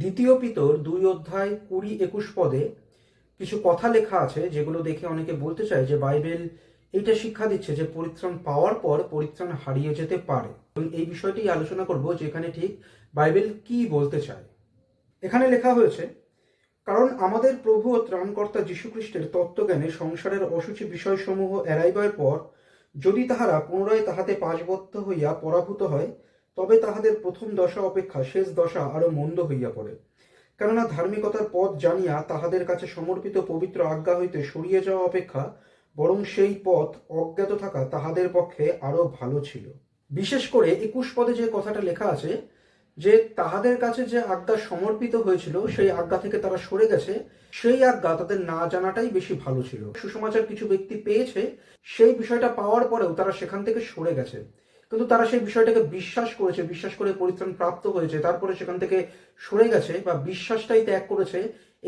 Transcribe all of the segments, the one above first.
দ্বিতীয় পিতর 2 অধ্যায় 20-21 পদে কিছু কথা লেখা আছে যেগুলো দেখে অনেকে বলতে চায় যে বাইবেল এইটা শিক্ষা দিচ্ছে যে পরিত্রাণ পাওয়ার পর পরিত্রাণ হারিয়ে যেতে পারে। এবং এই বিষয়টি আলোচনা করব যে এখানে ঠিক বাইবেল কি বলতে চায়। এখানে লেখা হয়েছে, কারণ আমাদের প্রভু ও ত্রাণকর্তা যীশুখ্রিস্টের তত্ত্বজ্ঞানে সংসারের অসুচি বিষয়সমূহ এড়াইবার পর যদি তাহারা পুনরায় তাহাতে পাশবদ্ধ হইয়া পরাভূত হয়, তবে তাহাদের প্রথম দশা অপেক্ষা শেষ দশা আরো মন্দ হইয়া পড়ে। কেননা ধার্মিকতার পথ জানিয়া তাহাদের কাছে সমর্পিত পবিত্র আজ্ঞা হইতে সরিয়ে যাওয়া অপেক্ষা বরং সেই পথ অজ্ঞাত থাকা তাহাদের পক্ষে আরো ভালো ছিল। বিশেষ করে 21 পদে যে কথাটা লেখা আছে যে তাহাদের কাছে যে আজ্ঞা সমর্পিত হয়েছিল সেই আজ্ঞা থেকে তারা সরে গেছে, সেই আজ্ঞা তাদের না জানাটাই বেশি ভালো ছিল। সুসমাচার কিছু ব্যক্তি পেয়েছে, সেই বিষয়টা পাওয়ার পরেও তারা সেখান থেকে সরে গেছে, কিন্তু তারা সেই বিষয়টাকে বিশ্বাস করেছে, বিশ্বাস করে পরিত্রাণ প্রাপ্ত হয়েছে, তারপরে সেখান থেকে সরে গেছে বা বিশ্বাসটাই ত্যাগ করেছে।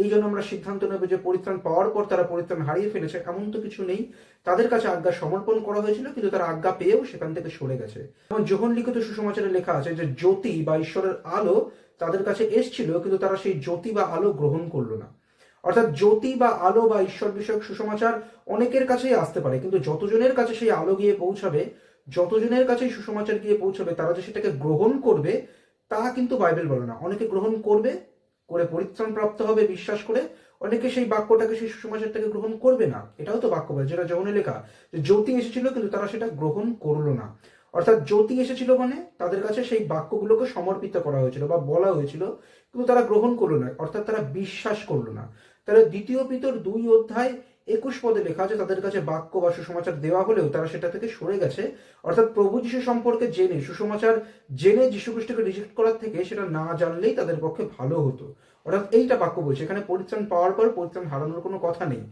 এই জন্য আমরা সিদ্ধান্ত নেব যে পরিত্রাণ পাওয়ার পর তারা পরিত্রাণ হারিয়ে ফেলেছে, এমন তো কিছু নেই। তাদের কাছে আজ্ঞা সমর্পণ করা হয়েছিল, কিন্তু তারা আজ্ঞা পেয়েও সেখান থেকে সরে গেছে। এবং যোহন লিখিত সুসমাচারে লেখা আছে যে জ্যোতি বা ঈশ্বরের আলো তাদের কাছে এসছিল, কিন্তু তারা সেই জ্যোতি বা আলো গ্রহণ করলো না। অর্থাৎ জ্যোতি বা আলো বা ঈশ্বর বিষয়ক সুসমাচার অনেকের কাছেই আসতে পারে, কিন্তু যতজনের কাছে সেই আলো গিয়ে পৌঁছাবে, যতজনের কাছে সুসমাচার গিয়ে পৌঁছাবে, তারা যে সেটাকে গ্রহণ করবে তা কিন্তু বাইবেল বলে না। অনেকে গ্রহণ করবে, করে পরিত্রাণ প্রাপ্ত হবে বিশ্বাস করে, অনেকে সেই বাক্যটাকে, সেই সুসমাচারটাকে গ্রহণ করবে না। এটাও তো বাক্য বলে, যেটা যোহনে লেখা যে জ্যোতি এসেছিল কিন্তু তারা সেটা গ্রহণ করলো না। অর্থাৎ জ্যোতি এসেছিল মানে তাদের কাছে সেই বাক্যগুলোকে সমর্পিত করা হয়েছিল বা বলা হয়েছিল, কিন্তু তারা গ্রহণ করলো না, অর্থাৎ তারা বিশ্বাস করলো না। তাহলে দ্বিতীয় পিতর 2 অধ্যায় 21 পদে লেখা আছে তাদের কাছে বাক্য বা সুসমাচার দেওয়া হলেও তারা সেটা থেকে সরে গেছে। অর্থাৎ প্রভু যীশু সম্পর্কে জেনে, সুসমাচার জেনে যীশু খ্রিস্টকে রিজেক্ট করার থেকে সেটা না জানলেই তাদের পক্ষে ভালো হতো। অর্থাৎ এইটা বাক্য বলছে, এখানে পরিত্রাণ পাওয়ার পর পরিত্রাণ হারানোর কোনো কথা নেই।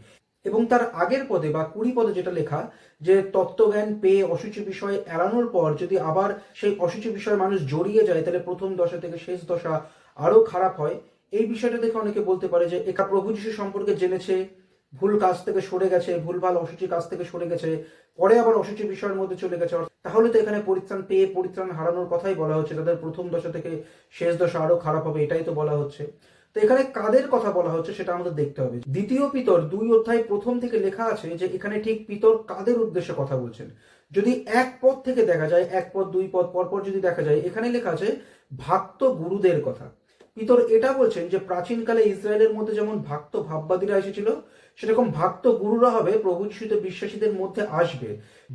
এবং তার আগের পদে বা 20 পদে যেটা লেখা যে তত্ত্বজ্ঞান পেয়ে অসুচি বিষয় এড়ানোর পর যদি আবার সেই অসুচি বিষয়ে মানুষ জড়িয়ে যায়, তাহলে প্রথম দশা থেকে শেষ দশা আরো খারাপ হয়। এই বিষয়টা দেখে অনেকে বলতে পারে যে একা প্রভু যীশু সম্পর্কে জেনেছে, ভুল কাজ থেকে সরে গেছে, ভুলভাল অসুচি কাজ থেকে সরে গেছে, পরে আবার অসুচি বিষয়ের মধ্যে চলে গেছে, তাহলে তো এখানে পরিত্রাণ পেয়ে পরিত্রাণ হারানোর কথাই বলা হচ্ছে, তাদের প্রথম দশা থেকে শেষ দশা আরো খারাপ হবে, এটাই তো বলা হচ্ছে। তো এখানে কাদের কথা বলা হচ্ছে সেটা আমাদের দেখতে হবে। দ্বিতীয় পিতর 2 অধ্যায় প্রথম থেকে লেখা আছে যে এখানে ঠিক পিতর কাদের উদ্দেশ্যে কথা বলছেন। যদি এক পদ থেকে দেখা যায়, 1 পদ 2 পদ পরপর যদি দেখা যায়, এখানে লেখা আছে ভক্ত গুরুদের কথা। পিতর এটা বলছেন যে প্রাচীনকালে ইসরায়েলের মধ্যে যেমন ভক্ত ভাববাদীরা এসেছিল, সেরকম ভক্ত গুরুরা হবে, প্রভু যিশুতে বিশ্বাসীদের মধ্যে আসবে।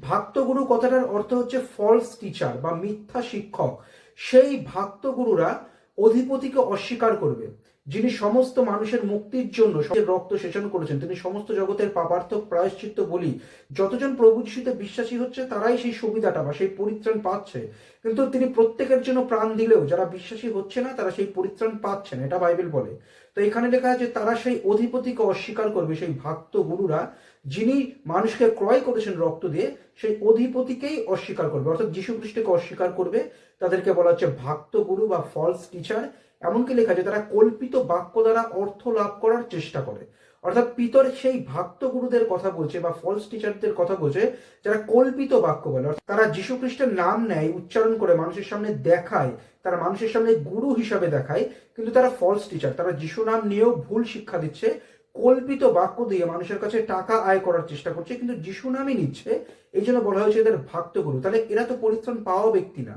ভক্ত গুরু কথাটার অর্থ হচ্ছে ফলস টিচার বা মিথ্যা শিক্ষক। সেই ভক্ত গুরুরা অধিপতিকে অস্বীকার করবে, যিনি সমস্ত মানুষের মুক্তির জন্য রক্ত সেচন করেছেন, তিনি সমস্ত জগতের পাপার্থক প্রায়শ্চিত্ত বলি। যতজন প্রভু যিশুতে বিশ্বাসী হচ্ছে তারাই সেই সুবিধাটা বা সেই পরিত্রাণ পাচ্ছে, কিন্তু তিনি প্রত্যেকের জন্য প্রাণ দিলেও যারা বিশ্বাসী হচ্ছে না তারা সেই পরিত্রাণ পাচ্ছে না, এটা বাইবেল বলে। তো এখানে লেখা আছে তারা সেই অধিপতিকে অস্বীকার করবে, সেই ভক্ত গুরুরা যিনি মানুষকে ক্রয় করেছেন রক্ত দিয়ে, সেই অধিপতিকেই অস্বীকার করবে, অর্থাৎ যীশু খ্রিস্টকে অস্বীকার করবে। তাদেরকে বলা হচ্ছে ভক্ত গুরু বা ফলস টিচার। এমনকি লেখা যে তারা কল্পিত বাক্য দ্বারা অর্থ লাভ করার চেষ্টা করে। অর্থাৎ পিতর সেই ভক্ত গুরুদের কথা বলছে বা ফলস টিচারদের কথা বলছে যারা কল্পিত বাক্য বলে, তারা যীশু খ্রিস্টের নাম নেয়, উচ্চারণ করে মানুষের সামনে দেখায়, তারা মানুষের সামনে গুরু হিসাবে দেখায়, কিন্তু তারা ফলস টিচার। তারা যীশু নাম নিয়েও ভুল শিক্ষা দিচ্ছে, কল্পিত বাক্য দিয়ে মানুষের কাছে টাকা আয় করার চেষ্টা করছে, কিন্তু যীশু নামই নিচ্ছে। এই জন্য বলা হয়েছে এদের ভক্ত গুরু। তাহলে এরা তো পরিত্রাণ পাওয়া ব্যক্তি না।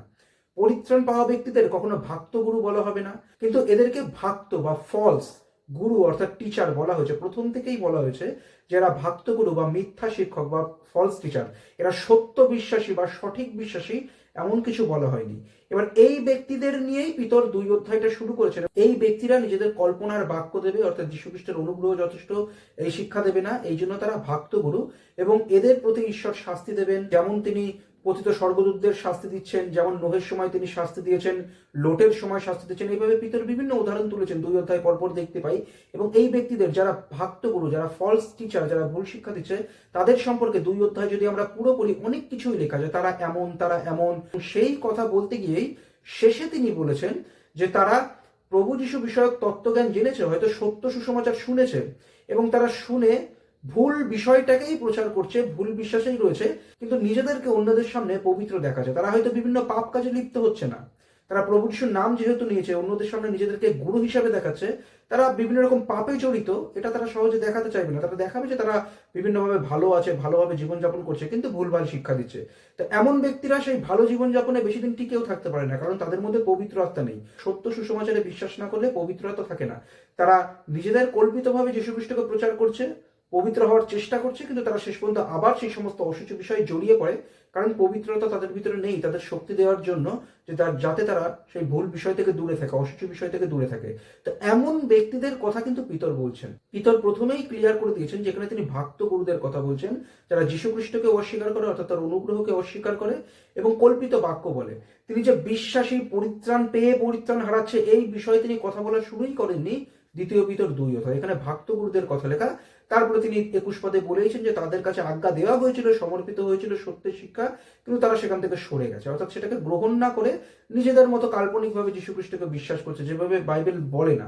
পরিত্রাণ পাওয়া ব্যক্তিদের কখনো ভক্ত গুরু বলা হবে না, কিন্তু এদেরকে ভক্ত বা ফলস গুরু অর্থাৎ টিচার বলা হয়েছে। প্রথম থেকেই বলা হয়েছে যারা ভক্ত গুরু বা মিথ্যা শিক্ষক বা ফলস টিচার, এরা সত্য বিশ্বাসী বা সঠিক বিশ্বাসী এমন কিছু বলা হয়নি। এবার এই ব্যক্তিদের নিয়েই পিতর 2 অধ্যায়টা শুরু করেছেন। এই ব্যক্তিরা নিজেদের কল্পনার বাক্য দেবে, অর্থাৎ যীশু খ্রিস্টের অনুগ্রহ যথেষ্ট এই শিক্ষা দেবে না, এই জন্য তারা ভক্ত গুরু। এবং এদের প্রতি ঈশ্বর শাস্তি দেবেন, যেমন তিনি পতিত স্বর্গদূতদের শাস্তি দিচ্ছেন, যেমন নোহের সময় তিনি শাস্তি দিয়েছেন, লোটের সময় শাস্তি দিচ্ছেন। এইভাবে পিতর বিভিন্ন উদাহরণ তুলেছেন, 2 অধ্যায় পরপর দেখতে পাই। এবং এই ব্যক্তিদের যারা ভক্ত গুরু, যারা ফলস টিচার, যারা ভুল শিক্ষা দিচ্ছে, তাদের সম্পর্কে 2 অধ্যায় যদি আমরা পুরো পড়ি, অনেক কিছুই লেখা যায়, তারা এমন তারা এমন। সেই কথা বলতে গিয়েই শেষে তিনি বলেছেন যে তারা প্রভু যীশু বিষয়ক তত্ত্বজ্ঞান জেনেছে, হয়তো সত্য সুসমাচার শুনেছে, এবং তারা শুনে ভুল বিষয়টাকেই প্রচার করছে, ভুল বিশ্বাসেই রয়েছে, কিন্তু নিজেদেরকে অন্যদের সামনে পবিত্র দেখাচ্ছে। তারা হয়তো বিভিন্ন পাপ কাজে লিপ্ত হচ্ছে না, তারা প্রভু যিশুর নাম যেহেতু নিয়েছে, অন্যদের সামনে নিজেদেরকে গুরু হিসাবে দেখাচ্ছে, তারা বিভিন্ন রকম পাপে জড়িত, এটা তারা সহজে দেখাতে চাইবে না। তারা দেখাবে যে তারা বিভিন্নভাবে ভালো আছে, ভালোভাবে জীবনযাপন করছে, কিন্তু ভুলভাল শিক্ষা দিচ্ছে। তো এমন ব্যক্তিরা সেই ভালো জীবনযাপনে বেশি দিন টিকেও থাকতে পারে না, কারণ তাদের মধ্যে পবিত্র আত্মা নেই। সত্য সুসমাচারে বিশ্বাস না করলে পবিত্র আত্মা থাকে না। তারা নিজেদের কল্পিতভাবে যীশু খ্রিস্টকে প্রচার করছে, পবিত্র হওয়ার চেষ্টা করছে, কিন্তু তারা শেষ পর্যন্ত আবার সেই সমস্ত অসুচ বিষয়ে জড়িয়ে পড়ে, কারণ পবিত্রতা তাদের ভিতরে নেই তাদের শক্তি দেওয়ার জন্য, যে যাতে তারা সেই ভুল বিষয় থেকে দূরে থাকে, অসুচ বিষয় থেকে দূরে থাকে। তো এমন ব্যক্তিদের কথা কিন্তু পিতর বলছেন। পিতর প্রথমেই ক্লিয়ার করে দিয়েছেন, যেখানে তিনি ভক্ত গুরুদের কথা বলছেন, যারা যীশু খ্রিস্টকে অস্বীকার করে, অর্থাৎ তার অনুগ্রহকে অস্বীকার করে এবং কল্পিত বাক্য বলে। তিনি যে বিশ্বাসী পরিত্রাণ পেয়ে পরিত্রাণ হারাচ্ছে, এই বিষয়ে তিনি কথা বলা শুরুই করেননি দ্বিতীয় পিতর 2 অধ্যায়। এখানে ভক্ত গুরুদের কথা লেখা। তারপরে তিনি 21 পদে বলেছেন যে তাদের কাছে আজ্ঞা দেওয়া হয়েছিল, সমর্পিত হয়েছিল সত্যের শিক্ষা, কিন্তু তারা সেখান থেকে সরে গেছে, অর্থাৎ সেটাকে গ্রহণ না করে নিজেদের মতো কাল্পনিকভাবে যীশু খ্রিস্টকে বিশ্বাস করছে, যেভাবে বাইবেল বলে না।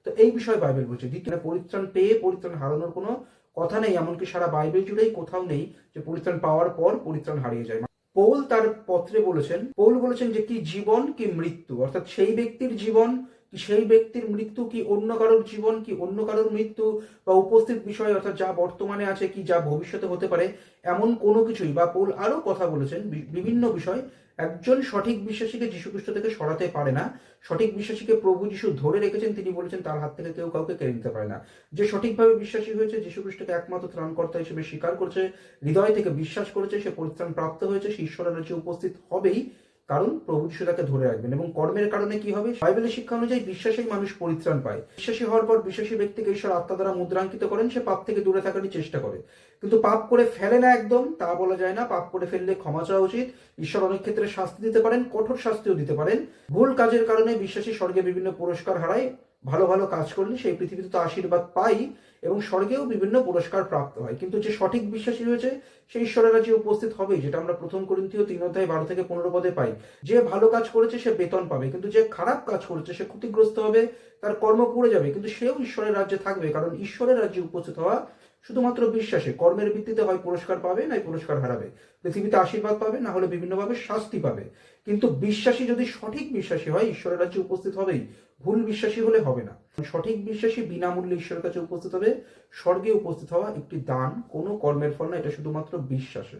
তো এই বিষয়ে বাইবেল বলছে দ্বিতীয় পরিত্রাণ পেয়ে পরিত্রাণ হারানোর কোনো কথা নেই, এমনকি সারা বাইবেল জুড়েই কোথাও নেই যে পরিত্রাণ পাওয়ার পর পরিত্রাণ হারিয়ে যায়। পৌল তার পত্রে বলেছেন যে কি জীবন কি মৃত্যু, অর্থাৎ সেই ব্যক্তির জীবন কি সেই ব্যক্তির মৃত্যু, কি অন্য কারোর জীবন কি অন্য কারোর মৃত্যু, বা উপস্থিত বিষয় অর্থাৎ যা বর্তমানে আছে কি যা ভবিষ্যতে হতে পারে, এমন কোনো কিছুই। বা পৌল আরো কথা বলেছেন বিভিন্ন বিষয়। একজন সঠিক বিশ্বাসীকে যীশু খ্রিস্ট থেকে সরাতে পারে না। সঠিক বিশ্বাসীকে প্রভু যীশু ধরে রেখেছেন, তিনি বলেছেন তার হাত থেকে কেউ কাউকে কেড়ে নিতে পারে না। যে সঠিকভাবে বিশ্বাসী হয়েছে, যীশু খ্রিস্টকে একমাত্র ত্রাণকর্তা হিসেবে স্বীকার করছে, হৃদয় থেকে বিশ্বাস করেছে, সে পরিত্রাণ প্রাপ্ত হয়েছে, সে ঈশ্বরের রাজ্যে উপস্থিত হবেই, কারণ প্রভু যীশু তাকে ধরে রাখবেন। এবং কর্মের কারণে কি হবে? বাইবেলের শিক্ষা অনুযায়ী বিশ্বাসেই মানুষ পরিত্রাণ পায়। বিশ্বাসী হওয়ার পর বিশ্বাসী ব্যক্তিকে ঈশ্বর আত্মা দ্বারা মুদ্রাঙ্কিত করেন, সে পাপ থেকে দূরে থাকারই চেষ্টা করে, কিন্তু পাপ করে ফেলে না একদম, তা বলা যায় না। পাপ করে ফেললে ক্ষমা চাওয়া উচিত। ঈশ্বর অনেক ক্ষেত্রে শাস্তি দিতে পারেন, কঠোর শাস্তিও দিতে পারেন। ভুল কাজের কারণে বিশ্বাসী স্বর্গে বিভিন্ন পুরস্কার হারায়, ভালো ভালো কাজ করলে সেই পৃথিবীতে তো আশীর্বাদ পাই এবং স্বর্গেও বিভিন্ন পুরস্কার প্রাপ্ত হয়। কিন্তু যে সঠিক বিশ্বাসী হয়েছে সে ঈশ্বরের রাজ্যে উপস্থিত হবেই, যেটা আমরা প্রথম করিন্থীয় 3 অধ্যায় 12 থেকে 15 পদে পাই। যে ভালো কাজ করেছে সে বেতন পাবে, কিন্তু যে খারাপ কাজ করেছে সে ক্ষতিগ্রস্ত হবে, তার কর্ম পুড়ে যাবে, কিন্তু সেও ঈশ্বরের রাজ্যে থাকবে, কারণ ঈশ্বরের রাজ্যে উপস্থিত হওয়া শুধুমাত্র বিশ্বাসে। কর্মের ভিত্তিতে হয় পুরস্কার পাবে, নয় পুরস্কার হারাবে, পৃথিবীতে আশীর্বাদ পাবে, না হলে বিভিন্নভাবে শাস্তি পাবে। কিন্তু বিশ্বাসী যদি সঠিক বিশ্বাসী হয়, ঈশ্বরের রাজ্যে উপস্থিত হবেই। ভুল বিশ্বাসী হলে হবে না। সঠিক বিশ্বাসী বিনামূল্যে ঈশ্বরের কাছে উপস্থিত হবে। স্বর্গে উপস্থিত হওয়া একটি দান, কোনো কর্মের ফল না, এটা শুধুমাত্র বিশ্বাসে।